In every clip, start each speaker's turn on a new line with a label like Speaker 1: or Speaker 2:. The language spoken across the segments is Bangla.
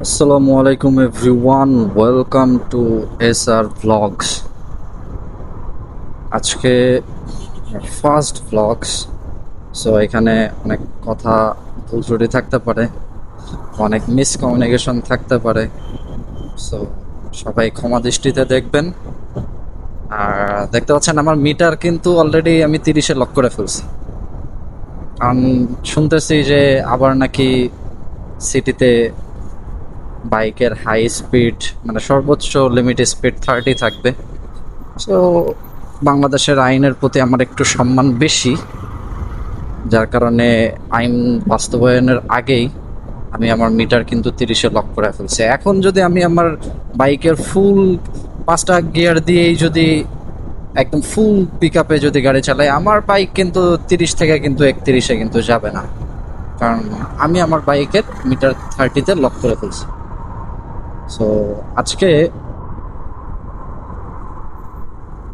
Speaker 1: আসসালামু আলাইকুম everyone, welcome to SR vlogs. আজকে ফার্স্ট ভ্লগস, সো এখানে অনেক কথা ভুল ত্রুটি থাকতে পারে, অনেক মিসকমিউনিকেশন থাকতে পারে। সো সবাই ক্ষমা দৃষ্টিতে দেখবেন। আর দেখতে পাচ্ছেন আমার মিটার কিন্তু অলরেডি আমি 30-এ লক করে ফেলছি, কারণ শুনতেছি যে আবার নাকি সিটিতে বাইকের হাই স্পিড, মানে সর্বোচ্চ লিমিট স্পিড 30 থাকবে। সো বাংলাদেশের আইনের প্রতি আমার একটু সম্মান বেশি, যার কারণে আইন বাস্তবায়নের আগেই আমি আমার মিটার কিন্তু 30-এ লক করে ফেলছি। এখন যদি আমি আমার বাইকের ফুল 5টা গিয়ার দিয়েই যদি একদম ফুল পিক আপে যদি গাড়ি চালাই, আমার বাইক কিন্তু 30 থেকে কিন্তু 31-এ কিন্তু যাবে না, কারণ আমি আমার বাইকের মিটার 30-তে লক করে ফেলছি। সো আজকে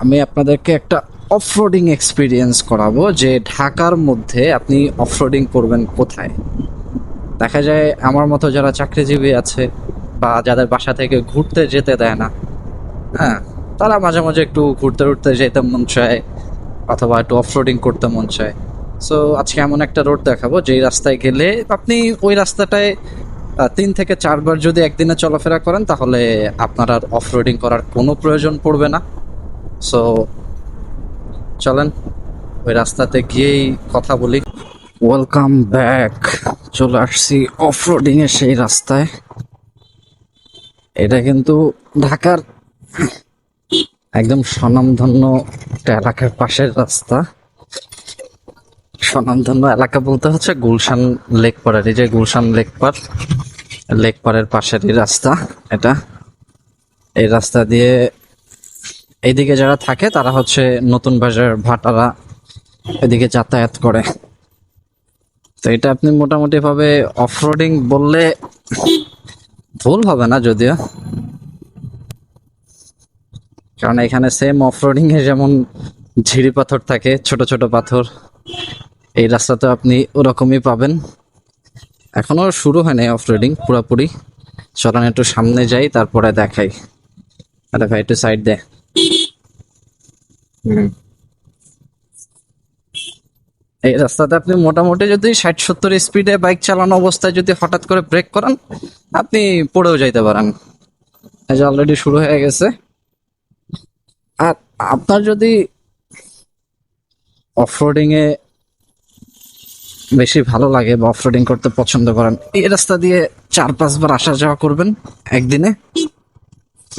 Speaker 1: আমি আপনাদেরকে একটা অফরোডিং এক্সপিরিয়েন্স করাবো, যে ঢাকার মধ্যে আপনি অফরোডিং করবেন কোথায়। দেখা যায় আমার মতো যারা চাকরিজীবী আছে বা যাদের বাসা থেকে ঘুরতে যেতে দেয় না, হ্যাঁ, তারা মাঝে মাঝে একটু ঘুরতে ঘুরতে যেতে মন চায় অথবা একটু অফরোডিং করতে মন চায়। সো আজকে এমন একটা রোড দেখাবো যেই রাস্তায় গেলে আপনি ওই রাস্তাটায় 3 থেকে 4 বার যদি একদিনে চলাফেরা করেন, তাহলে আপনার আর অফরোডিং করার কোনো প্রয়োজন পড়বে না। সো চলেন ওই রাস্তাতে গিয়েই কথা বলি। ওয়েলকাম ব্যাক, চলে আসছি অফরোডিং এর সেই রাস্তায়। এটা কিন্তু ঢাকার একদম স্বনামধন্য একটা এলাকার পাশের রাস্তা। স্বনামধন্য এলাকা বলতে হচ্ছে গুলশান লেক পাড়ের, এই যে গুলশান লেক পাড়, লেক পাড়ের পাশেরই রাস্তা এটা। এই রাস্তা দিয়ে এইদিকে যারা থাকে তারা হচ্ছে নতুন বাজার ভাটারা এদিকে যাতায়াত করে। তো এটা আপনি মোটামুটি ভাবে অফরোডিং বললে ভুল হবে না যদিও, কারণ এখানে সেম অফরোডিং এ যেমন ঝিরি পাথর থাকে, ছোট ছোট পাথর, এই রাস্তাতে আপনি ওরকমই পাবেন। এখনো শুরু হয়নি অফরোডিং পুরোপুরি। চলেন একটু সামনে যাই, তারপরে দেখাই। আরে ভাই একটু সাইড দে। এই রাস্তাতে আপনি মোটামুটি যদি 60-70 স্পিডে বাইক চালানো অবস্থায় যদি হঠাৎ করে ব্রেক করেন, আপনি পড়েও যাইতে পারেন। এই যে অলরেডি শুরু হয়ে গেছে। আর আপনার যদি অফরোডিং এ বেশি ভালো লাগে বা অফরোডিং করতে পছন্দ করেন, এই রাস্তা দিয়ে 4-5 বার আসা যাওয়া করবেন একদিনে,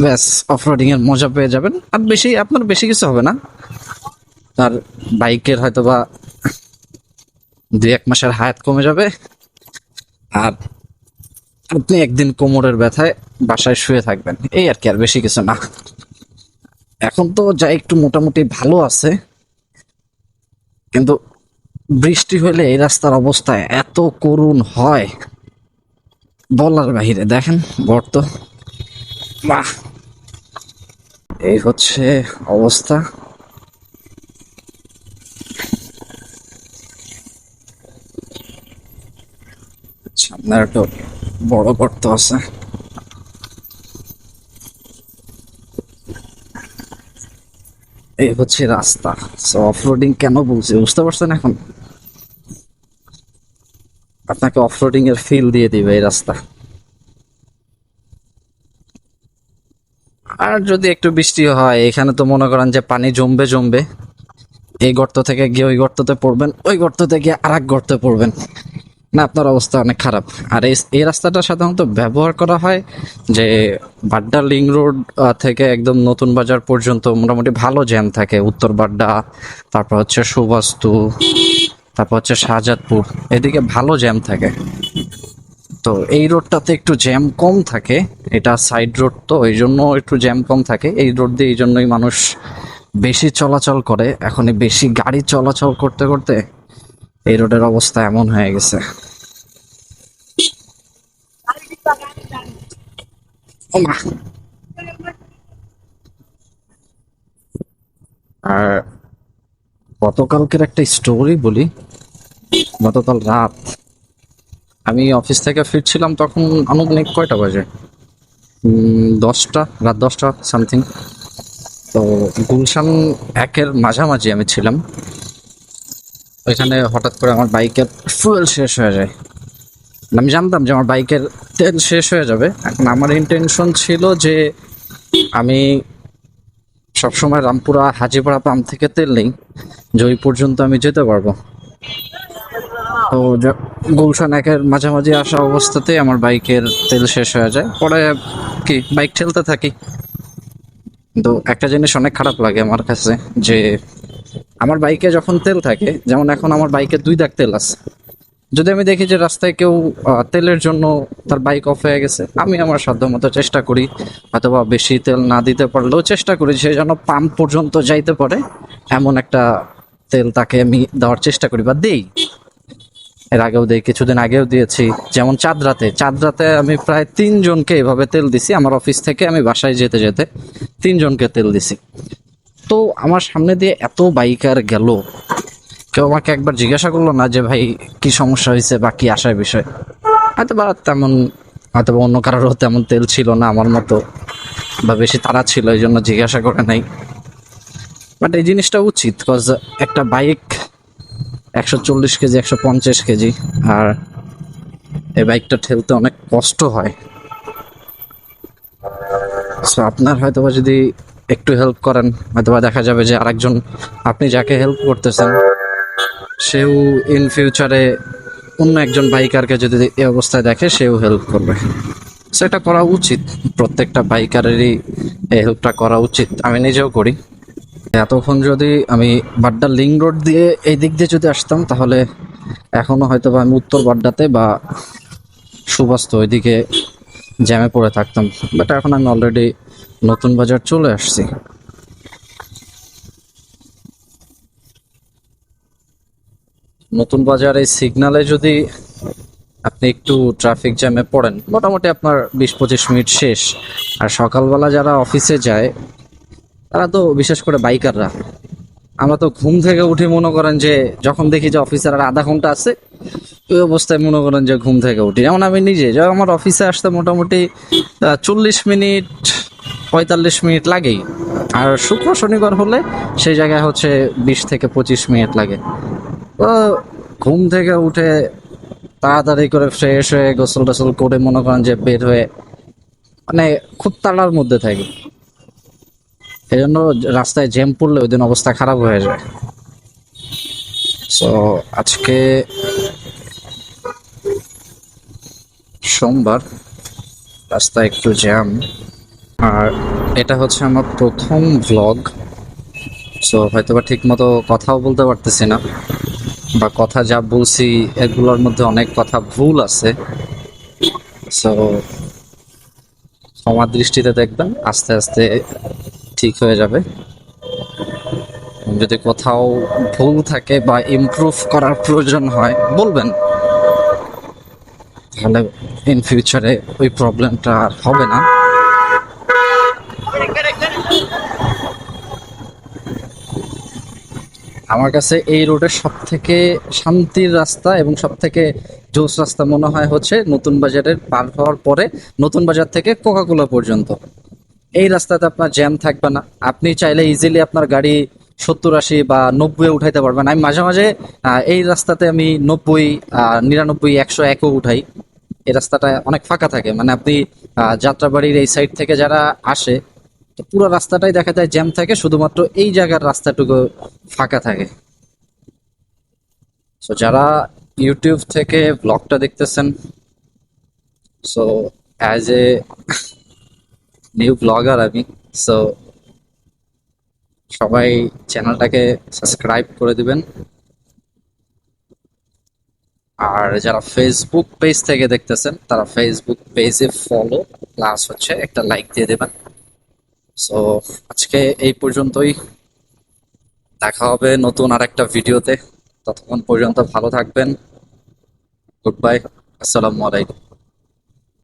Speaker 1: ব্যাস অফরোডিং এর মজা পেয়ে যাবেন। আর বেশি আপনার বেশি কিছু হবে না, তার বাইকের হয়তো বা 2-1 মাসের হায়াত কমে যাবে। আর আপনি একদিন কোমরের ব্যথায় বাসায় শুয়ে থাকবেন, এই আর কি, আর বেশি কিছু না। এখন তো যা একটু মোটামুটি ভালো আছে, কিন্তু বৃষ্টি হলে এই রাস্তার অবস্থা এত করুণ হয় বলার বাহিরে। দেখেন গর্ত, বাহ, এই হচ্ছে অবস্থা। সামনে একটা বড় গর্ত আছে। এই হচ্ছে রাস্তা। সো অফরোডিং কেন বলছি বুঝতে পারছেন এখন? আপনাকে অফরোডিং এর ফিল দিয়ে দিবে এই রাস্তা। আর যদি একটু বৃষ্টি হয়, এখানে তো মনে করেন যে পানি জমবে জমবে, এই গর্ত থেকে গিয়ে ওই গর্ততে পড়বেন, ওই গর্ত থেকে আর এক গর্তে পড়বেন, না আপনার অবস্থা অনেক খারাপ। আর এই রাস্তাটা সাধারণত ব্যবহার করা হয় যে বাড্ডা লিং রোড থেকে একদম নতুন বাজার পর্যন্ত মোটামুটি ভালো জ্যাম থাকে। উত্তর বাড্ডা, তারপর হচ্ছে সুবাস্তু, তারপর হচ্ছে শাহজাদপুর, এদিকে ভালো জ্যাম থাকে। তো এই রোডটাতে একটু জ্যাম কম থাকে, এটা সাইড রোড তো এই জন্য একটু জ্যাম কম থাকে। এই রোড দিয়ে এই জন্যই মানুষ বেশি চলাচল করে। এখন এই বেশি গাড়ি চলাচল করতে করতে এই রোডের অবস্থা এমন হয়ে গেছে। ওমা! আর গতকালকের একটা স্টোরি বলি। গতকাল রাত আমি অফিস থেকে ফিরছিলাম তখন আনুমানিক কয়টা বাজে, 10টা, রাত 10টা সামথিং। তো গুলশান একের মাঝামাঝি আমি ছিলাম। ওইখানে হঠাৎ করে আমার বাইকের ফুয়েল শেষ হয়ে যায়। আমি জানতাম যে আমার বাইকের তেল শেষ হয়ে যাবে। এখন আমার ইন্টেনশন ছিল যে আমি সবসময় রামপুরা হাজিপাড়া পাম্প থেকে তেল নিই, যে ওই পর্যন্ত আমি যেতে পারবো। তো গুলশান একের মাঝামাঝি আসা অবস্থাতেই আমার বাইকের তেল শেষ হয়ে যায়। পরে কি বাইক ঠেলতে থাকি। কিন্তু একটা জিনিস অনেক খারাপ লাগে আমার কাছে, যে আমার বাইকে যখন তেল থাকে, যেমন এখন আমার বাইকে 2 দাগ তেল আছে, যদি আমি দেখি যে রাস্তায় কেউ তেলের জন্য তার বাইক অফ হয়ে গেছে, আমি আমার সাধ্যমতো চেষ্টা করি, অথবা বেশি তেল না দিতে পারলেও চেষ্টা করি সে যেন পাম্প পর্যন্ত যাইতে পারে এমন একটা তেল তাকে আমি দেওয়ার চেষ্টা করি বা দেই। এর আগেও দিই, কিছুদিন আগেও দিয়েছি। যেমন চাঁদরাতে আমি প্রায় 3 জনকে এভাবে তেল দিছি। আমার অফিস থেকে আমি বাসায় যেতে যেতে 3 জনকে তেল দিছি। তো আমার সামনে দিয়ে এত বাইকার গেল, কেউ আমাকে একবার জিজ্ঞাসা করলো না যে ভাই কি সমস্যা হয়েছে বা কি আসার বিষয়। হয়তো বা তেমন, হয়তো বা অন্য কারোরও তেমন তেল ছিল না আমার মতো, বা বেশি তাড়া ছিল, এই জন্য জিজ্ঞাসা করে নাই। বাট এই জিনিসটা উচিত, কজ একটা বাইক 140 কেজি, 150 কেজি, আর এই বাইকটা ঠেলতে অনেক কষ্ট হয়। সো আপনার হয়তোবা যদি একটু হেল্প করেন, হয়তোবা দেখা যাবে যে আরেকজন, আপনি যাকে হেল্প করতেছেন সেও ইন ফিউচারে অন্য একজন বাইকারকে যদি এই অবস্থায় দেখে সেও হেল্প করবে। সেটা করা উচিত, প্রত্যেকটা বাইকারেরই এই হেল্পটা করা উচিত। আমি নিজেও করি। এতক্ষণ যদি আমি বাড্ডা লিং রোড দিয়ে এই দিক দিয়ে যদি আসতাম, তাহলে এখনো হয়তো বা আমি উত্তর বাড্ডাতে বা সুবাস্ত ওইদিকে জ্যামে পড়ে থাকতাম। বাট এখন আমি অলরেডি নতুন বাজার চলে আসছি। নতুন বাজার এই সিগনালে যদি আপনি একটু ট্রাফিক জ্যামে পড়েন, মোটামুটি আপনার 20-25 মিনিট শেষ। আর সকালবেলা যারা অফিসে যায়, তারা তো বিশেষ করে বাইকাররা, আমরা তো ঘুম থেকে উঠে মনে করেন যে যখন দেখি যে অফিসের আর আধা ঘন্টা আছে, ওই অবস্থায় মনে করেন যে ঘুম থেকে উঠি। যেমন আমি নিজে, যখন আমার অফিসে আসতে মোটামুটি 40 মিনিট 45 মিনিট লাগেই। আর শুক্র শনিবার হলে সেই জায়গায় হচ্ছে 20 থেকে 25 মিনিট লাগে। তো ঘুম থেকে উঠে তাড়াতাড়ি করে ফ্রেশ হয়ে গোসল টোসল করে মনে করেন যে বের হয়ে, মানে খুব তাড়ার মধ্যে থাকি। এই জন্য রাস্তায় জ্যাম পড়লে ওই দিন অবস্থা খারাপ হয়ে যায়। সো আজকে সোমবার, রাস্তায় একটু জ্যাম। আর এটা হচ্ছে আমার প্রথম ভ্লগ। সো হয়তোবা ঠিক মতো কথাও বলতে পারতেছি না, বা কথা যা বলছি এগুলোর মধ্যে অনেক কথা ভুল আছে। সো ক্ষমার দৃষ্টিতে দেখবেন, আস্তে আস্তে ঠিক হয়ে যাবে। যদি কোথাও ভুল থাকে বা ইমপ্রুভ করার প্রয়োজন হয় বলবেন, তাহলে ইন ফিউচারে ওই প্রবলেমটা আর হবে না। আমার কাছে এই রোডের সব থেকে শান্তির রাস্তা এবং সব থেকে জোস রাস্তা মনে হয় হচ্ছে নতুন বাজারের পার হওয়ার পরে নতুন বাজার থেকে কোকাকোলা পর্যন্ত। এই রাস্তাতে আপনার জ্যাম থাকবে না, আপনি চাইলে ইজিলি আপনার গাড়ি 70-80 বা 90 উঠাইতে পারবেন। আমি মাঝে মাঝে এই রাস্তাতে আমি 90, 99, 101ও উঠাই। এই রাস্তাটা অনেক ফাঁকা থাকে, মানে আপনি যাত্রাবাড়ির এই সাইড থেকে যারা আসে, তো পুরো রাস্তাটাই দেখা যায় জ্যাম থাকে, শুধুমাত্র এই জায়গার রাস্তাটুকু ফাঁকা থাকে। সো যারা ইউটিউব থেকে ব্লগটা দেখতেছেন, so as a new blogger আমি, সো সবাই চ্যানেলটাকে সাবস্ক্রাইব করে দিবেন। আর যারা ফেসবুক পেজ থেকে দেখতেছেন, তারা ফেসবুক পেজে ফলো প্লাস হচ্ছে একটা লাইক দিয়ে দেবেন। সো আজকে এই পর্যন্তই, দেখা হবে নতুন আর একটা ভিডিওতে। ততক্ষণ পর্যন্ত ভালো থাকবেন। গুড বাই, আসসালামু আলাইকুম।